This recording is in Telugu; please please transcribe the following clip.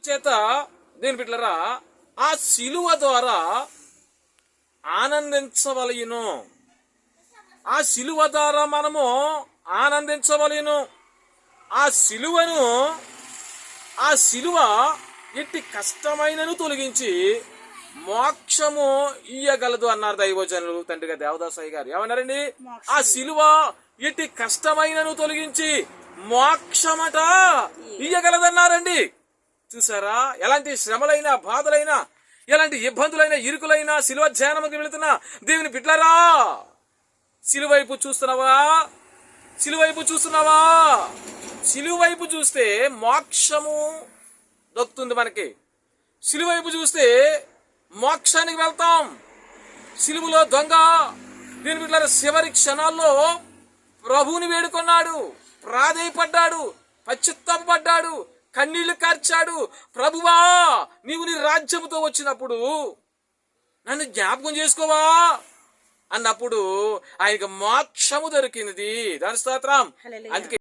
చేత దేని బిడ్డలారా ఆ సిలువ ద్వారా ఆనందించవలయును. ఆ సిలువ ద్వారా మనము ఆనందించవలయును. ఆ సిలువ ఎట్టి కష్టమైనను తొలగించి మోక్షము ఇయ్యగలదు అన్నారు దైవజనులు తండ్రిగా దేవదాసయ్య గారు. ఏమన్నారండి? ఆ సిలువ ఎట్టి కష్టమైనను తొలగించి మోక్షమట ఇయ్యగలదన్నారండి. చూసారా? ఎలాంటి శ్రమలైనా, బాధలైనా, ఎలాంటి ఇబ్బందులైనా, ఇరుకులైనా సిలువ ధ్యానముకి వెళుతున్నా దేవుని బిడ్డలారా, సిలువైపు చూస్తున్నావా? సిలువైపు చూస్తున్నావా? సిలువైపు చూస్తే మోక్షము దొక్కుతుంది మనకి. సిలువైపు చూస్తే మోక్షానికి వెళ్తాం. సిలువలో దొంగ దీని బిడ్డల చివరి క్షణాల్లో ప్రభువుని వేడుకున్నాడు, ప్రాధేయపడ్డాడు, పశ్చాత్తాపపడ్డాడు, కన్నీళ్లు కార్చాడు. ప్రభువా, నీవు నీ రాజ్యముతో వచ్చినప్పుడు నన్ను జ్ఞాపకం చేసుకోవా అన్నప్పుడు ఆయనకు మోక్షము దొరికింది. దాని స్తోత్రం. అందుకే